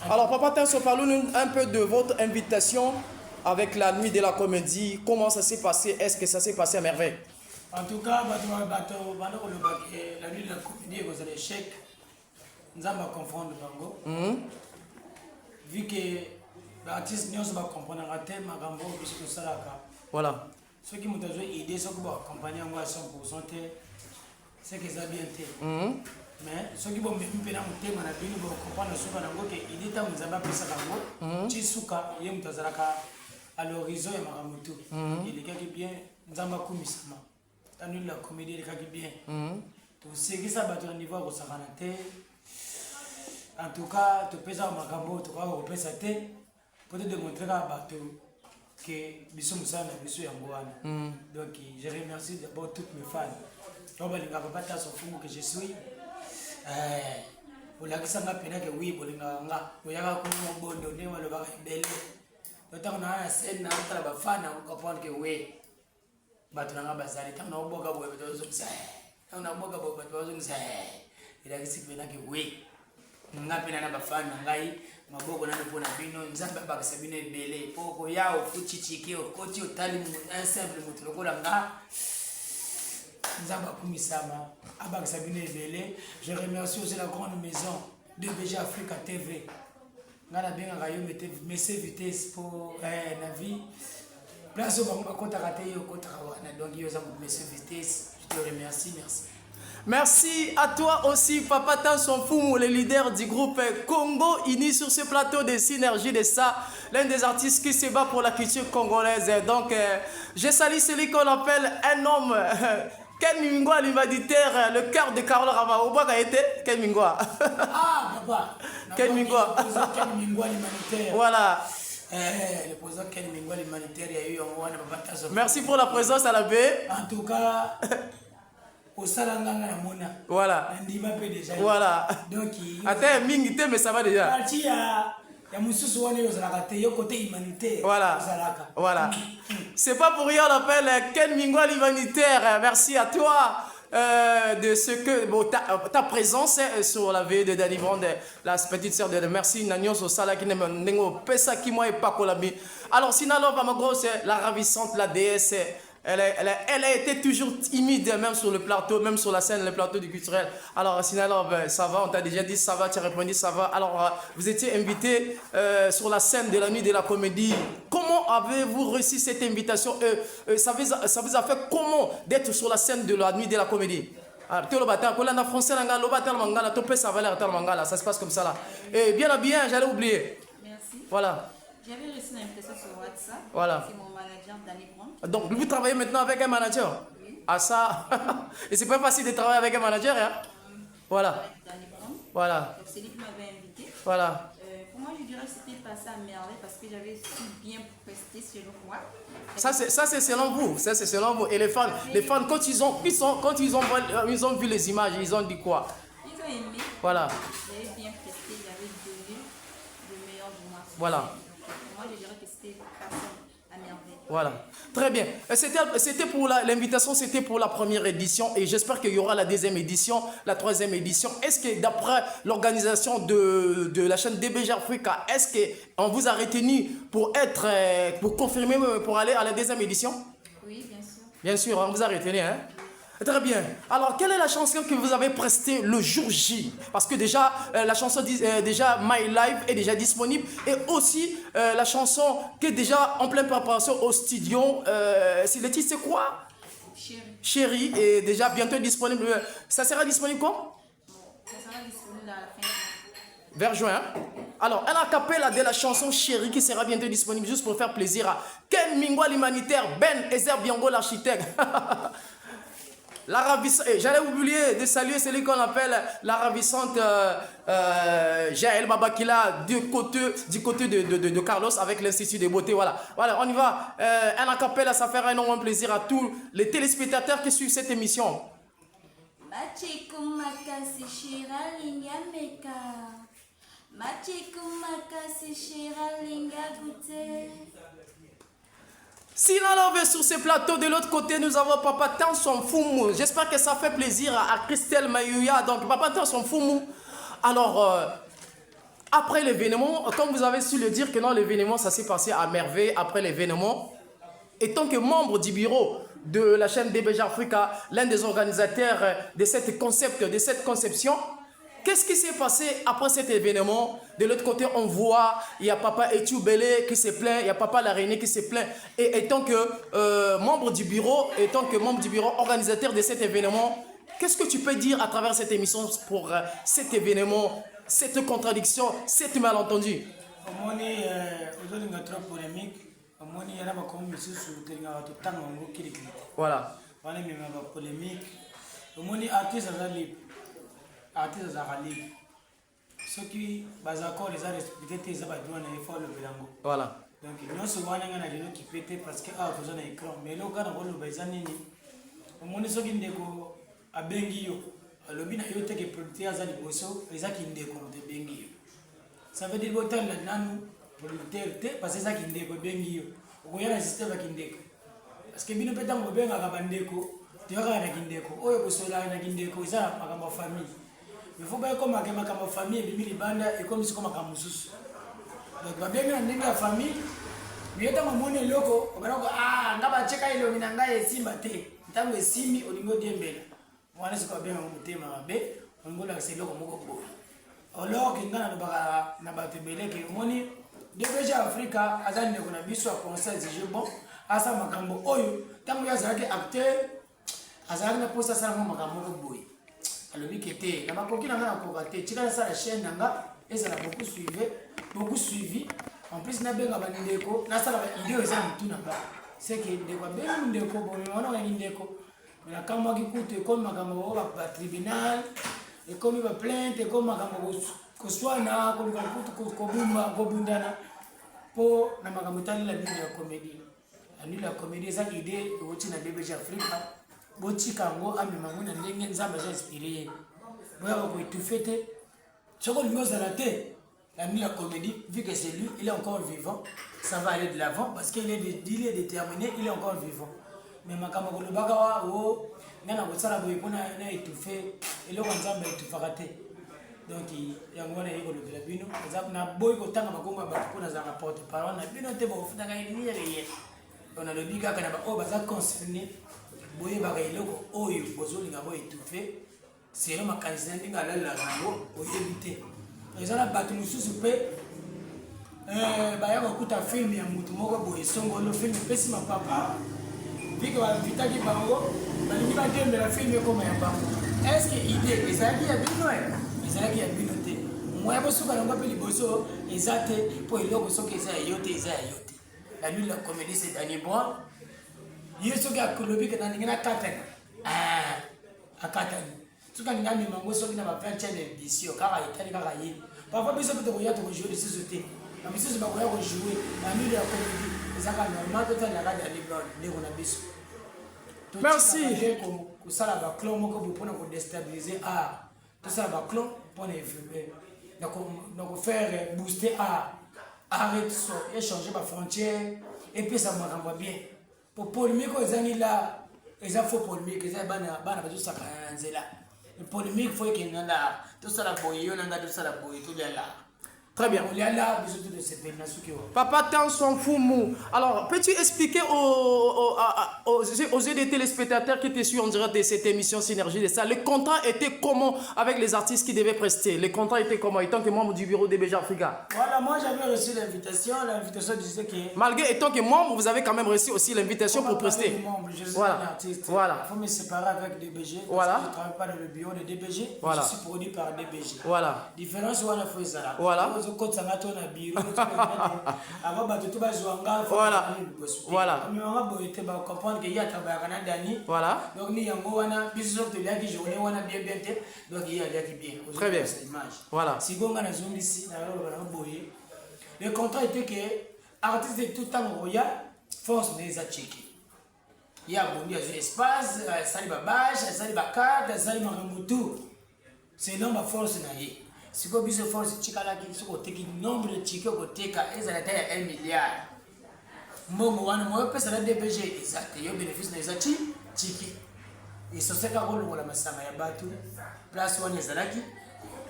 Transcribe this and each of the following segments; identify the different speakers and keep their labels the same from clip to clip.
Speaker 1: Alors, Papa Tanso, parlons-nous un peu de votre invitation avec la nuit de la comédie. Comment ça s'est passé? Est-ce que ça s'est passé à merveille?
Speaker 2: En tout cas, la nuit de la comédie, vous avez l'échec. Nous allons confondre Bango. Vu que l'artiste nous va comprendre un thème, Magambo, puisque ça là.
Speaker 1: Voilà.
Speaker 2: Ceux qui m'ont donné l'idée, ceux qui vont accompagner moi à 100%, c'est que ça a bien été. Mais ceux qui vont me faire un thème, ils vont comprendre ce qu'on a dit, que l'idée est de nous avoir ça Bango. Chisuka, il y a un à l'horizon et Magamutu. Il est quelque bien, nous avons commissaire. La nuit de la comédie, il est quelque bien. Pour ceux qui savent à niveau de sa en tout cas, tu peux avoir Magambo, tu peux ça pour te démontrer que Bissou Moussa n'a Bissou Yangouane. Donc, je remercie d'abord toutes mes fans. Donc, je ne vais pas t'assurer que je suis. Pour la question, que oui, pour les gens, il y a un bon donné, on va le bel. Donc, on a un scène, on a un fan, on comprend que oui. Mais on a un bazar, on a un boga boy, on a un boga boy, il a dit que oui. Ngapena na bafana ngai maboko na mpona bino nzambe bakasabine ebele poko yao fuchichike okoti otali un simple mutu lokola nga nzambe akumisama abakasabine ebele. Je remercie aussi la grande maison de BG Africa TV ngana benga kayo messe vitesse pour na vie place au bakota raté yo kota wana donc yo za messe vitesse. Je te remercie, merci.
Speaker 1: Merci à toi aussi, Papa Tanson Foumou, le leader du groupe Congo Uni sur ce plateau de Synergie de ça, l'un des artistes qui se bat pour la culture congolaise. Donc, je salue celui qu'on appelle un homme, Ken Mingwa, l'invaditaire, le cœur de Carlo Rama. Au bois a été Ken Mingwa.
Speaker 2: Ah, papa.
Speaker 1: Ken Mingwa.
Speaker 2: Ken Mingwa, l'humanitaire.
Speaker 1: Voilà.
Speaker 2: Le président Ken Mingwa, l'humanitaire, il y a eu un mois de Papa Tanson.
Speaker 1: Merci pour la présence à la baie.
Speaker 2: En tout cas.
Speaker 1: Voilà. Voilà.
Speaker 2: Donc,
Speaker 1: attends, mingité, mais ça va déjà. Voilà. Voilà. C'est pas pour rien, on l'appelle Ken Mingwa l'humanitaire. Merci à toi de ce que bon, ta présence sur la veille de Danny Brand, la petite sœur de merci Nagnon Sosala qui n'est pas qui moi et pas Kolabi. Alors, Sinalov, ma grosse, la ravissante, la déesse. Elle a été toujours timide, même sur le plateau, même sur la scène, le plateau du culturel. Alors, Sinalov, ça va, on t'a déjà dit ça va, tu as répondu ça va. Alors, vous étiez invité sur la scène de la nuit de la comédie. Comment avez-vous reçu cette invitation? Ça vous a fait comment d'être sur la scène de la nuit de la comédie? Ça se passe comme ça là. Et bien, j'allais oublier.
Speaker 3: Merci.
Speaker 1: Voilà.
Speaker 3: J'avais reçu une invitation sur WhatsApp.
Speaker 1: Voilà.
Speaker 3: C'est mon manager, Danny Brand.
Speaker 1: Donc, vous travaillez maintenant avec un manager? Oui. Ah ça. Et c'est pas facile de travailler avec un manager, hein? Voilà.
Speaker 3: Danny Brand.
Speaker 1: Voilà.
Speaker 3: Donc, c'est lui qui m'avait invité.
Speaker 1: Voilà.
Speaker 3: Pour moi, je dirais que c'était passé à merveille parce que j'avais su bien prester selon moi.
Speaker 1: Ça c'est selon vous. Ça c'est selon vous. Et les fans, quand ils ont vu les images, ils ont dit quoi?
Speaker 3: Ils ont aimé.
Speaker 1: Voilà.
Speaker 3: J'avais bien presté, j'avais donné le meilleur de moi.
Speaker 1: Voilà.
Speaker 3: Moi, je dirais que c'était passé à merveille.
Speaker 1: Voilà. Très bien. C'était pour l'invitation, c'était pour la première édition et j'espère qu'il y aura la deuxième édition, la troisième édition. Est-ce que d'après l'organisation de la chaîne DBG Africa, est-ce qu'on vous a retenu pour confirmer, pour aller à la deuxième édition?
Speaker 3: Oui, bien sûr.
Speaker 1: Bien sûr, on vous a retenu, hein? Très bien. Alors, quelle est la chanson que vous avez prestée le jour J? Parce que déjà, la chanson déjà My Life est déjà disponible. Et aussi, la chanson qui est déjà en pleine préparation au studio. Le titre, c'est quoi?
Speaker 3: Chérie.
Speaker 1: Chérie est déjà bientôt disponible. Ça sera disponible quand?
Speaker 3: Ça sera disponible à la fin.
Speaker 1: Vers juin. Alors, un acapella de la chanson Chérie qui sera bientôt disponible juste pour faire plaisir à Ken Mingwa l'humanitaire, Ben Ezer Biango l'architecte. La ravissante, j'allais oublier de saluer celui qu'on appelle la ravissante Jaël Babakila du côté de Carlos avec l'Institut de beauté. Voilà, on y va. Un acapella, ça fera énormément plaisir à tous les téléspectateurs qui suivent cette émission. Sinon, sur ce plateau, de l'autre côté, nous avons Papa Tanson Foumou. J'espère que ça fait plaisir à Christelle Mayouya. Donc, Papa Tanson Foumou. Alors, après l'événement, comme vous avez su le dire que non, l'événement, ça s'est passé à merveille après l'événement. Et tant que membre du bureau de la chaîne DBG Africa, l'un des organisateurs de cette concept, de cette conception, qu'est-ce qui s'est passé après cet événement? De l'autre côté, on voit, il y a Papa Etiubele qui se plaint, il y a Papa Laréné qui se plaint. Et tant que membre du bureau, organisateur de cet événement, qu'est-ce que tu peux dire à travers cette émission pour cet événement, cette contradiction, cet malentendu?
Speaker 2: Aujourd'hui, il y a trop polémique.
Speaker 1: Voilà.
Speaker 2: Polémique. Artiste libre. Ceux qui accords les a respectés, ils ont le bilango.
Speaker 1: Voilà.
Speaker 2: Donc, nous sommes qui pété parce que vous avez écran. Mais là, quand on a besoin de ceux qui ont a Bengio. Le bin a eu que producteur a dit bosso, les a qui ndeko de Bengio. Ça veut dire que le nan producteur parce que ça qui ndeko Bengio. On y a un système qui ndeko. Parce que bino pétant ko benga ka bandeko, tu vas na kindeko. Oyo bosso la na kindeko, ça ma famille. Il faut bien comme ma famille et bimi banda et comme si comme ma mususu. Donc va bien na ndenge ya famille. Mieta mamone loko, obarako ngaba cheka ile minanga esimba te. Ntango esimi olingo diembela. Wana siko bien mutema mabe, ongola selo ko moko bo. Alors que ngana na ba tebele ke moni DBG Africa azali ndeko na biso a conseil je bon asa makambo oyo tango ya zaki acteur azali na posta sala makambo ko boy. Alobi kete na makoki na ngana ko kate tika na sala chaîne nanga ezala beaucoup suivi. En plus na benga bandeko na sala idée eza mutu na ba. C'est que ndeko benga ndeko bo wana na ndeko. Mais la kama kikute comme makambo ba tribunal et comme ba plainte comme makambo ko swana ko bumba ko bundana po na makambo tali la bino ya comédie. Ani la comédie ça idée oti na DBG Africa botika ngo amema na ndenge nzamba za inspiré. Boya ko itufete soko lingoza la te. Ani la comédie vu que c'est lui il est encore vivant, ça va aller de l'avant parce qu'il est déterminé, il est encore vivant. Mais makambo ko lobaka wa o ngana ko sala boye pona na étouffé et le nzamba étouffaka te. Donc yango na yiko le bino ezap na boy ko tanga bakomba ba pona za rapporte parole na bino te bo futaka ni yeye. On a le biga kana ba o baza concerné boye ba ka iloko oyo bozolinga bo étouffé c'est le makanisi ndinga la rango o éviter. Ezala batu mususu pe ba ya ko kuta film ya mutu moko boye songolo film pesi mapapa. Vu que la vitaki bango, la limite de la film est comme un bango. Est-ce que l'idée, les amis à binoé, les amis à binoté. Moi, je suis pas les bosso, les athées, pour les gens qui sont ayotés, ils ayotés. La nuit, la comédie, c'est Dani Bois. Il y a ceux qui ont colobi que dans les Katane. À Katane. Ceux qui ont mis mango, ceux qui n'ont pas fait un chien d'édition, car il y a des parfois, ils ont joué de société. La mission, c'est pas jouer. La nuit de la comédie.
Speaker 1: Merci.
Speaker 2: Donc faire booster arrêter échanger ma frontière et puis ça me bien. Pour polémique aux années là, ils ont faux polémique, ils ont bana tout ça là. Polémique faut qu'il y en a tout ça la boye, on a tout ça la boye tout là.
Speaker 1: Très bien. Papa Tanson Foumou. Alors, peux-tu expliquer aux yeux des téléspectateurs qui te suivent en direct de cette émission Synergie de ça, le contrat était comment avec les artistes qui devaient prester? Le contrat était comment étant que membre du bureau DBG Africa?
Speaker 2: Voilà, moi j'avais reçu l'invitation. L'invitation disait que...
Speaker 1: Malgré étant que membre, vous avez quand même reçu aussi l'invitation pour prester.
Speaker 2: Je suis un artiste.
Speaker 1: Voilà.
Speaker 2: Il faut me séparer avec DBG.
Speaker 1: Voilà.
Speaker 2: Je ne travaille pas dans le bureau de DBG.
Speaker 1: Voilà.
Speaker 2: Je suis produit par DBG.
Speaker 1: Voilà.
Speaker 2: Différence, on a fait ça.
Speaker 1: Voilà.
Speaker 2: Voilà.
Speaker 1: Voilà. Voilà.
Speaker 2: Donc ni yango wana biso to liaki journée wana bien donc il y a liaki bien.
Speaker 1: Très bien. Voilà.
Speaker 2: Si gonga na zombi si na boye. Le contrat était que artiste de tout temps royal force des a checker. Il y a bon espace, sali babage, sali bakade, sali mamutu. C'est l'homme force na ye. Si vous avez force de chika qui le nombre de chika qui est 1 milliard. Momo wana mo pesa la DBG exact yo bénéfice na ezati chiki. Et so seka ko longola masanga ya batu. Place wana ezalaki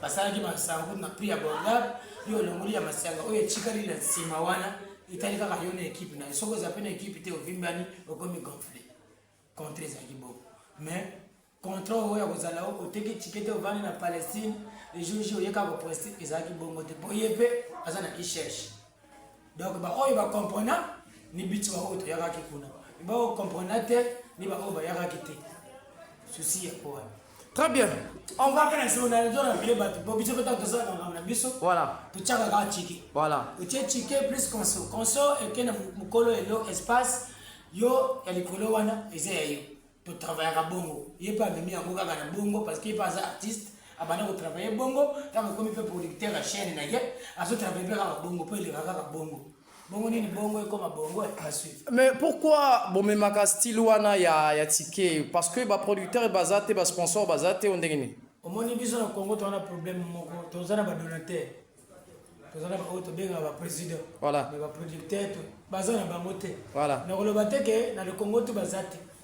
Speaker 2: basalaki masango na prix abordable yo longoli ya masanga oyo chikali la sima wana itali kaka yo na équipe na soko za pena équipe te ovimbani okomi gonflé contre ezaki bo mais contre oyo kozala oteki tikete ovani na Palestine les jours oyeka ko poster ezaki bongo te boyepe azana ki cherche donc ba oyo ba comprendre ni bitu ba oyo yaka ki kuna ba oyo comprendre te ni ba oyo ba yaka ki te souci ya quoi.
Speaker 1: Très bien.
Speaker 2: On va faire un sondage dans le bateau. Pour biso peut-être ça dans la biso.
Speaker 1: Voilà.
Speaker 2: Tu tchaka ga chiki.
Speaker 1: Voilà.
Speaker 2: Tu chiki plus conso. Conso et que na mukolo elo espace yo ya likolo wana eze yo. Tu travailler à bongo. Il pas mimi yango kaka na bongo parce qu'il pas artiste. Abana ko travailler bongo, tant comme il fait producteur à chaîne na ye, aso travailler à bongo pour il kaka bongo. Bongo ni bongo comme bongo à suivre.
Speaker 1: Mais pourquoi bon même ma style wana ya ticket parce que ba producteur et bazate ba sponsor bazate on ndengeni.
Speaker 2: Au moni biso na Congo tu as un problème moko, tu as ba donateur. Tu as ba auto benga ba président.
Speaker 1: Voilà.
Speaker 2: Mais ba producteur bazana ba moté.
Speaker 1: Voilà.
Speaker 2: Na ko lobate ke na le Congo tu bazate.